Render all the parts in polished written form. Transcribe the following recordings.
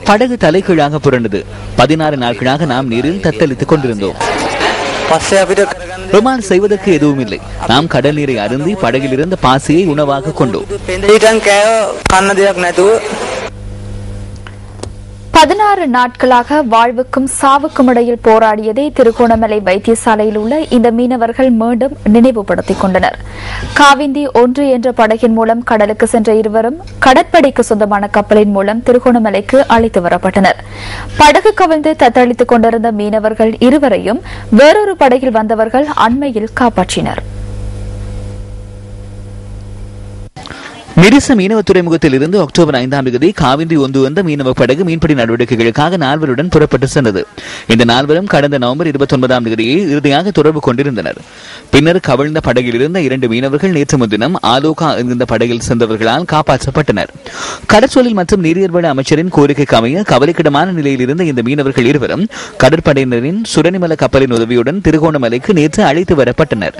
படகு தலைகீழாக புரண்டது. 16 நாட்களாக நாம் நீரில் தத்தளித்துக் கொண்டிருந்தோம். ருமால் செய்வதற்கு எதுவும் இல்லை. நாம் கடல் நீரை அருந்தி படகில் இருந்த பாசியை உணவாக கொண்டோம். 16 நாட்களாக வாழ்வுக்கும் சாவுக்கும் இடையில் போராடியதை திருகோணமலை வைத்தியசாலையில் உள்ள இந்த மீனவர்கள் மீண்டும் நினைவுபடுத்திக் கொண்டனர். காவிந்தி 1 என்ற படகின் மூலம் கடலுக்கு சென்ற இருவரும் கடற்படைக்கு சொந்தமான கப்பலின் மூலம் திருகோணமலைக்கு அழைத்து வரப்பட்டனர். படகு கவிழ்ந்து தத்தளித்துக் கொண்டிருந்த மீனவர்கள் இருவரையும் வேறொரு படகில் வந்தவர்கள் அண்மையில் காப்பாற்றினர். மிரிச மீனவ துறைமுகத்தில் இருந்து அக்டோபர் 5ஆம் தேதி காவிந்தி 1 வந்த மீனவ படகு மீன்பிடி நடவடிக்கைகளுக்காக 4 புறப்பட்டு சென்றது. இந்த 4 கடந்த நவம்பர் 29ஆம் தேதியை இறுதியாக தொடர்பு கொண்டிருந்தனர். பின்னர் கவிழ்ந்த படகில் இருந்த 2 மீனவர்கள் நேற்று முன்தினம் ஆலோகா என்கின்ற படகில் சென்றவர்களால் காப்பாற்றப்பட்டனர். கடற்சொழில் மற்றும் நீரியல்வள அமைச்சரின் கோரிக்கைக்கு அமைய கவலைக்கிடமான நிலையில் இருந்த இந்த மீனவர்கள் இருவரும் கடற்படையினரின் சுரனிமல கப்பலின் உதவியுடன் திருகோணமலைக்கு நேற்று அழைத்து வரப்பட்டனர்.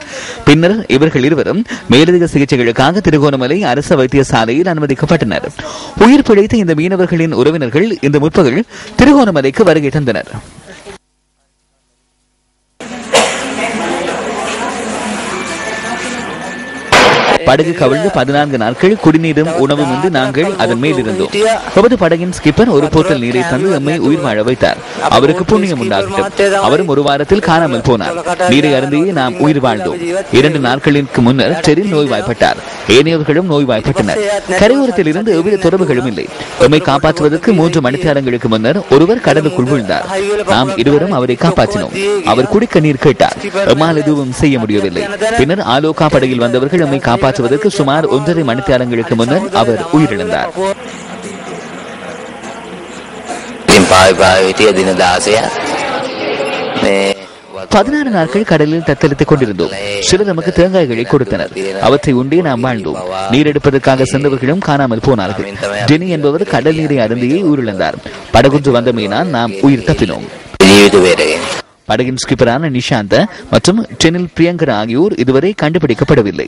பின்னர் இவர்கள் இருவரும் மேலதிக சிகிச்சைகளுக்காக திருகோணமலை அரசு வைத்தியசாலையில் அனுமதிக்கப்பட்டனர். உயிர் பிழைத்த இந்த மீனவர்களின் உறவினர்கள் இந்த முற்பகல் திருகோணமலைக்கு வருகை தந்தனர். படகு கவிழ்ந்து 14 நாட்கள் குடிநீரும் உணவும் இன்றி நாங்கள் அதன் மேல் இருந்தோம். நமது படகின் ஸ்கிப்பர் ஒரு போத்தல் நீரை தந்து எம்மை உயிர் வாழ வைத்தார். அவருக்கு புண்ணியம் உண்டாகட்டும். அவரும் ஒரு வாரத்தில் காணாமல் போனார். நீரை அருந்தியே நாம் உயிர் வாழ்ந்தோம். 2 நாட்களுக்கு முன்னர் டெரில் நோய்வாய்ப்பட்டார். ஏனையவர்களும் நோய்வாய்ப்பட்டனர். கரையோரத்தில் இருந்து எவ்வித தொடர்புகளும் இல்லை. எம்மை காப்பாற்றுவதற்கு 3 மணித்தியாலங்களுக்கு முன்னர் ஒருவர் கடலுக்குள் விழுந்தார். நாம் இருவரும் அவரை காப்பாற்றினோம். அவர் குடிக்க நீர் கேட்டார். எம்மால் எதுவும் செய்ய முடியவில்லை. பின்னர் ஆலோகா படகில் வந்தவர்கள் எம்மை காப்பாற்றுவதற்கு சுமார் 1.5 மணித்தியாலங்களுக்கு முன்னர் அவர் உயிரிழந்தார். 16 நாட்கள் கடலில் தத்தளித்துக் கொண்டிருந்தோம். சிலர் நமக்கு தேங்காய்களை கொடுத்தனர். அவற்றை உண்டே நாம் வாழ்ந்தோம். நீர் எடுப்பதற்காக சென்றவர்களும் காணாமல் போனார்கள். ஜெனி என்பவர் கடல் நீரை அருந்தியே உயிரிழந்தார். படகுன்று வந்த மீனால் நாம் உயிர் தப்பினோம். படகின் ஸ்கிப்பரான நிஷாந்த மற்றும் டெனில் பிரியங்கர் ஆகியோர் இதுவரை கண்டுபிடிக்கப்படவில்லை.